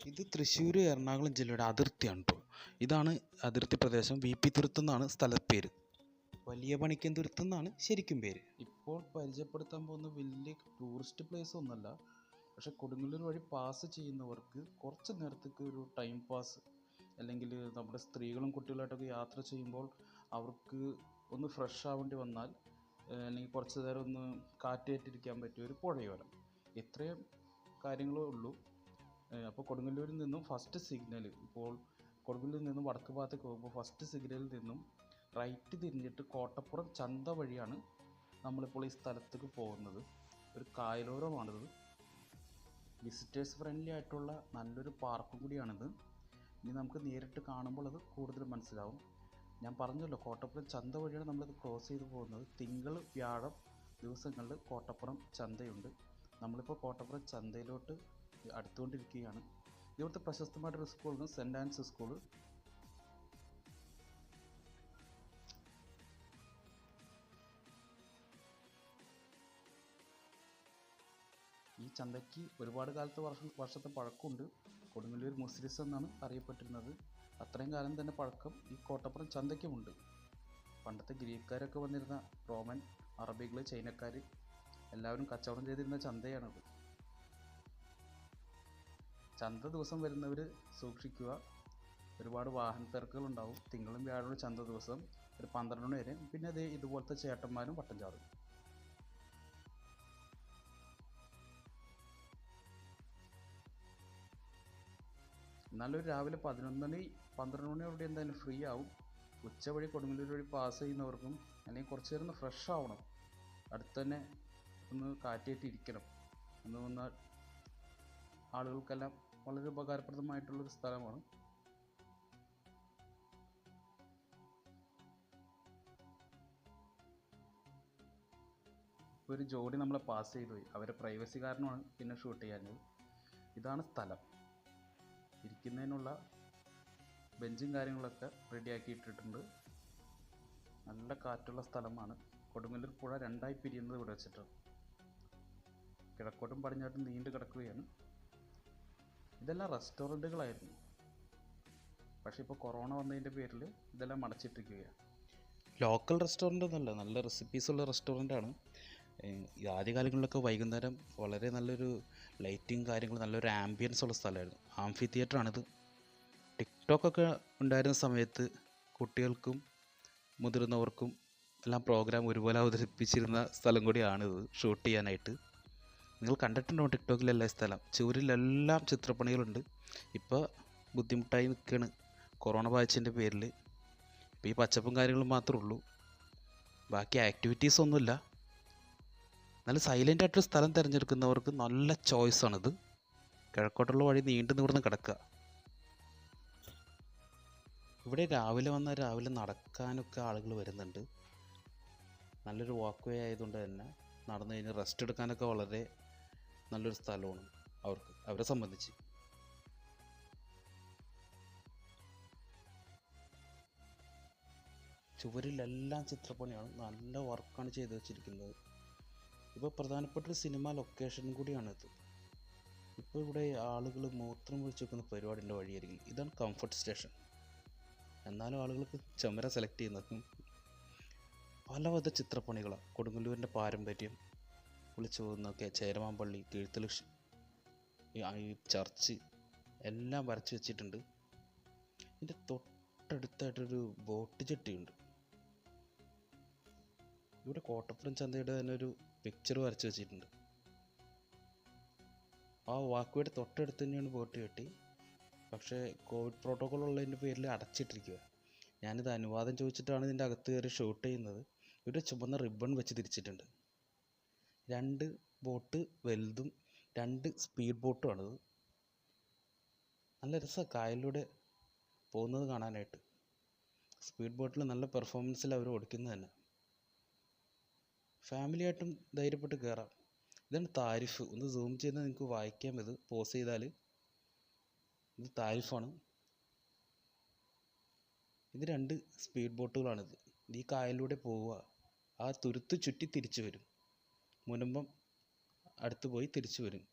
ഇത് തൃശ്ശൂർ എറണാകുളം ജില്ലയുടെ അതിർത്തിയാണ് കേട്ടോ. ഇതാണ് അതിർത്തി പ്രദേശം. വി.പി. തുരുത്ത് എന്നാണ് സ്ഥലപ്പേര്. വലിയ പണിക്കൻ തുരുത്ത് എന്നാണ് ശരിക്കും പേര്. ഇപ്പോൾ പരിചയപ്പെടുത്താൻ പോകുന്ന വലിയ ടൂറിസ്റ്റ് പ്ലേസ് ഒന്നുമല്ല, പക്ഷേ കൊടുങ്ങല്ലൂർ വഴി പാസ് ചെയ്യുന്നവർക്ക് കുറച്ച് നേരത്തേക്ക് ഒരു ടൈം പാസ്, അല്ലെങ്കിൽ നമ്മുടെ സ്ത്രീകളും കുട്ടികളായിട്ടൊക്കെ യാത്ര ചെയ്യുമ്പോൾ അവർക്ക് ഒന്ന് ഫ്രഷ് ആവേണ്ടി വന്നാൽ, അല്ലെങ്കിൽ കുറച്ച് നേരം ഒന്ന് കാറ്റേറ്റിരിക്കാൻ പറ്റിയ ഒരു പുഴയോരം, ഇത്രയും കാര്യങ്ങളേ ഉള്ളൂ. അപ്പോൾ കൊടുങ്ങല്ലൂരിൽ നിന്നും ഫസ്റ്റ് സിഗ്നൽ, ഇപ്പോൾ കൊടുങ്ങല്ലൂരിൽ നിന്നും വടക്ക് ഭാഗത്തേക്ക് പോകുമ്പോൾ ഫസ്റ്റ് സിഗ്നലിൽ നിന്നും റൈറ്റ് തിരിഞ്ഞിട്ട് കോട്ടപ്പുറം ചന്ത വഴിയാണ് നമ്മളിപ്പോൾ ഈ സ്ഥലത്തേക്ക് പോകുന്നത്. ഒരു കായലോരമാണിത്. വിസിറ്റേഴ്സ് ഫ്രണ്ട്ലി ആയിട്ടുള്ള നല്ലൊരു പാർക്കും കൂടിയാണിത്. ഇനി നമുക്ക് നേരിട്ട് കാണുമ്പോൾ അത് കൂടുതൽ മനസ്സിലാവും. ഞാൻ പറഞ്ഞല്ലോ, കോട്ടപ്പുറം ചന്ത വഴിയാണ് നമ്മളിത് ക്രോസ് ചെയ്ത് പോകുന്നത്. തിങ്കൾ വ്യാഴം ദിവസങ്ങളിൽ കോട്ടപ്പുറം ചന്തയുണ്ട്. നമ്മളിപ്പോൾ കോട്ടപ്പുറം ചന്തയിലോട്ട് അടുത്തുകൊണ്ടിരിക്കുകയാണ്. ഇവിടുത്തെ പ്രശസ്തമായിട്ടൊരു സ്കൂളാണ് സെൻറ് ആൻസ് സ്കൂൾ. ഈ ചന്തയ്ക്ക് ഒരുപാട് കാലത്തെ വർഷത്തെ പഴക്കമുണ്ട്. കൊടുങ്ങല്ലൂർ മുസ്ലിസ് എന്നാണ് അറിയപ്പെട്ടിരുന്നത്. അത്രയും കാലം തന്നെ പഴക്കം ഈ കോട്ടപ്പുറം ചന്തയ്ക്കുമുണ്ട്. പണ്ടത്തെ ഗ്രീക്കുകാരൊക്കെ വന്നിരുന്ന റോമൻ, അറബികൾ, ചൈനക്കാർ എല്ലാവരും കച്ചവടം ചെയ്തിരുന്ന ചന്തയാണത്. ചന്ത ദിവസം വരുന്നവർ സൂക്ഷിക്കുക, ഒരുപാട് വാഹന തിരക്കുകളുണ്ടാവും. തിങ്കളും വ്യാഴവും ചന്ത ദിവസം ഒരു 12 മണി വരെ. പിന്നെ അതേ ഇതുപോലത്തെ ചേട്ടന്മാരും വട്ടം ചാടും. എന്നാലും ഒരു രാവിലെ 11 മണി 12 മണിയോടെ എന്തായാലും ഫ്രീ ആവും. ഉച്ച വഴി കൊടുങ്ങല്ലൂർ വഴി പാസ് ചെയ്യുന്നവർക്കും, അല്ലെങ്കിൽ കുറച്ച് നേരം ഒന്ന് ഫ്രഷ് ആവണം, അടുത്ത് തന്നെ ഒന്ന് കാറ്റേറ്റിരിക്കണം എന്ന് വന്നാൽ ആളുകൾക്കെല്ലാം വളരെ ഉപകാരപ്രദമായിട്ടുള്ളൊരു സ്ഥലമാണ്. ഒരു ജോഡി നമ്മളെ പാസ് ചെയ്തു പോയി. അവരെ പ്രൈവസി കാരണമാണ് പിന്നെ ഷൂട്ട് ചെയ്യാഞ്ഞത്. ഇതാണ് സ്ഥലം. ഇരിക്കുന്നതിനുള്ള ബെഞ്ചും കാര്യങ്ങളൊക്കെ റെഡിയാക്കി ഇട്ടിട്ടുണ്ട്. നല്ല കാറ്റുള്ള സ്ഥലമാണ്. കൊടുങ്ങല്ലൂർ പുഴ രണ്ടായി പിരിയുന്നത് ഇവിടെ വെച്ചിട്ടാണ്. കിഴക്കോട്ടും പടിഞ്ഞാട്ടും നീണ്ടു കിടക്കുകയാണ്. ഇതെല്ലാം റെസ്റ്റോറൻറ്റുകളായിരുന്നു, പക്ഷേ ഇപ്പോൾ കൊറോണ വന്നതിൻ്റെ പേരിൽ ഇതെല്ലാം അടച്ചിട്ടിരിക്കുകയാണ്. ലോക്കൽ റെസ്റ്റോറൻ്റ് ഒന്നുമല്ല, നല്ല റെസിപ്പീസുള്ള റെസ്റ്റോറൻ്റാണ്. ആദ്യകാലങ്ങളിലൊക്കെ വൈകുന്നേരം വളരെ നല്ലൊരു ലൈറ്റിങ് കാര്യങ്ങൾ, നല്ലൊരു ആംബിയൻസ് ഉള്ള സ്ഥലമായിരുന്നു. ആംഫി തിയേറ്ററാണിത്. ടിക്ടോക്കൊക്കെ ഉണ്ടായിരുന്ന സമയത്ത് കുട്ടികൾക്കും മുതിർന്നവർക്കും എല്ലാം പ്രോഗ്രാം ഒരുപോലെ അവതരിപ്പിച്ചിരുന്ന സ്ഥലം കൂടിയാണിത് ഷൂട്ട് ചെയ്യാനായിട്ട്. നിങ്ങൾ കണ്ടിട്ടുണ്ടോ ടിക്ടോക്കിലെല്ലാം സ്ഥലം? ചുവരിലെല്ലാം ചിത്രപ്പണികളുണ്ട്. ഇപ്പോൾ ബുദ്ധിമുട്ടായി നിൽക്കുകയാണ് കൊറോണ ബാധിച്ചതിൻ്റെ പേരിൽ. ഇപ്പോൾ ഈ പച്ചപ്പും കാര്യങ്ങളും മാത്രമേ ഉള്ളൂ, ബാക്കി ആക്ടിവിറ്റീസ് ഒന്നുമില്ല. നല്ല സൈലൻ്റ് ആയിട്ടൊരു സ്ഥലം തിരഞ്ഞെടുക്കുന്നവർക്ക് നല്ല ചോയ്സാണിത്. കിഴക്കോട്ടുള്ള വഴി നീണ്ടു നിവർന്ന് കിടക്കുക. ഇവിടെ രാവിലെ നടക്കാനൊക്കെ ആളുകൾ വരുന്നുണ്ട്. നല്ലൊരു വാക്ക് വേ ആയതുകൊണ്ട് തന്നെ നടന്നു കഴിഞ്ഞ് റെസ്റ്റ് എടുക്കാനൊക്കെ വളരെ നല്ലൊരു സ്ഥലമാണ് അവരെ സംബന്ധിച്ച്. ചുവരിലെല്ലാം ചിത്രപ്പണിയാണ്, നല്ല വർക്കാണ് ചെയ്ത് വെച്ചിരിക്കുന്നത്. ഇപ്പോൾ പ്രധാനപ്പെട്ടൊരു സിനിമ ലൊക്കേഷൻ കൂടിയാണിത്. ഇപ്പോൾ ഇവിടെ ആളുകൾ മൂത്രം ഒഴിച്ച് വെക്കുന്ന പരിപാടിൻ്റെ വഴിയായിരിക്കും. ഇതാണ് കംഫർട്ട് സ്റ്റേഷൻ. എന്നാലും ആളുകൾക്ക് ചുമര സെലക്ട് ചെയ്യുന്നത് പലവിധ ചിത്രപ്പണികളാണ്. കൊടുങ്ങല്ലൂരിൻ്റെ പാരമ്പര്യം വിളിച്ചു പോകുന്നതൊക്കെ ചേരമാൻപള്ളി, കീഴ്ത്തല, ഈ ചർച്ച് എല്ലാം വരച്ച് വെച്ചിട്ടുണ്ട്. ഇതിൻ്റെ തൊട്ടടുത്തായിട്ടൊരു ബോട്ട് ജെട്ടിയുണ്ട്. ഇവിടെ കോട്ടപ്പുറം ചന്തയുടെ തന്നെ ഒരു പിക്ചർ വരച്ച് വെച്ചിട്ടുണ്ട്. ആ വാക്കുവേയുടെ തൊട്ടടുത്ത് തന്നെയാണ് ബോട്ട് ജെട്ടി. പക്ഷേ കോവിഡ് പ്രോട്ടോക്കോൾ ഉള്ളതിൻ്റെ പേരിൽ അടച്ചിട്ടിരിക്കുക. ഞാനിത് അനുവാദം ചോദിച്ചിട്ടാണ് ഇതിൻ്റെ അകത്ത് കയറി ഷൂട്ട് ചെയ്യുന്നത്. ഇവിടെ ചുവന്ന റിബൺ വെച്ച് തിരിച്ചിട്ടുണ്ട്. 2 ബോട്ട് വലുതും 2 സ്പീഡ് ബോട്ടുമാണിത്. നല്ല രസമാണ് കായലിലൂടെ പോകുന്നത് കാണാനായിട്ട്. സ്പീഡ് ബോട്ടിൽ നല്ല പെർഫോമൻസിൽ അവർ ഓടിക്കുന്നത് തന്നെ. ഫാമിലിയായിട്ടും ധൈര്യപ്പെട്ട് കയറാം. ഇതാണ് താരിഫ്. ഒന്ന് സൂം ചെയ്താൽ നിങ്ങൾക്ക് വായിക്കാം. ഇത് പോസ് ചെയ്താൽ ഇത് താരിഫാണ്. ഇത് 2 സ്പീഡ് ബോട്ടുകളാണിത്. ഈ കായലിലൂടെ പോവുക, ആ തുരുത്ത് ചുറ്റി തിരിച്ചു വരും. മുനമ്പം അടുത്ത് പോയി തിരിച്ചു വരും.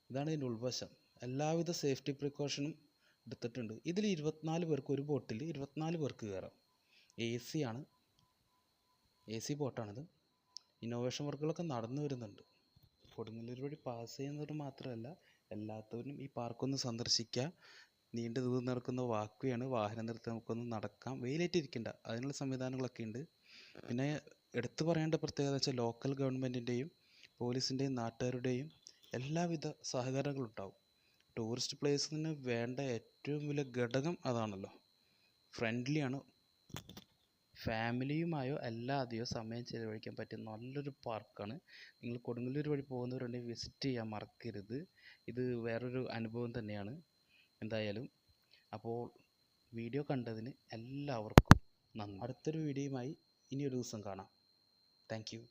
ഇതാണ് ഇതിൻ്റെ ഉൾവശം. എല്ലാവിധ സേഫ്റ്റി പ്രിക്കോഷനും എടുത്തിട്ടുണ്ട്. ഇതിൽ 24 പേർക്ക്, ഒരു ബോട്ടിൽ 24 പേർക്ക് കയറാം. AC ആണ്, AC ബോട്ടാണിത്. ഇന്നോവേഷൻ വർക്കുകളൊക്കെ നടന്നു വരുന്നുണ്ട്. കൊടുങ്ങല്ലൂർ വഴി പാസ് ചെയ്യുന്നവർ മാത്രമല്ല എല്ലാത്തവരും ഈ പാർക്കൊന്ന് സന്ദർശിക്കുക. നീണ്ട ദൂരം നടക്കുന്ന വാക്ക് വേയാണ്, വാഹനം നിർത്തി നമുക്കൊന്ന് നടക്കാം, വെയിലേറ്റിരിക്കണ്ട, അതിനുള്ള സംവിധാനങ്ങളൊക്കെ ഉണ്ട്. പിന്നെ എടുത്തു പറയേണ്ട പ്രത്യേകത വെച്ചാൽ ലോക്കൽ ഗവൺമെൻറ്റിൻ്റെയും പോലീസിൻ്റെയും നാട്ടുകാരുടെയും എല്ലാവിധ സഹകരണങ്ങളുണ്ടാവും. ടൂറിസ്റ്റ് പ്ലേസിന് വേണ്ട ഏറ്റവും വലിയ ഘടകം അതാണല്ലോ. ഫ്രണ്ട്ലിയാണ്. ഫാമിലിയുമായോ അല്ലാതെയോ സമയം ചിലവഴിക്കാൻ പറ്റിയ നല്ലൊരു പാർക്കാണ്. നിങ്ങൾ കൊടുങ്ങല്ലൂർ വഴി പോകുന്നവരുണ്ടെങ്കിൽ വിസിറ്റ് ചെയ്യാൻ മറക്കരുത്. ഇത് വേറൊരു അനുഭവം തന്നെയാണ് എന്തായാലും. അപ്പോൾ വീഡിയോ കണ്ടതിന് എല്ലാവർക്കും നന്ദി. അടുത്തൊരു വീഡിയോയുമായി ഇനിയൊരു ദിവസം കാണാം. Thank you.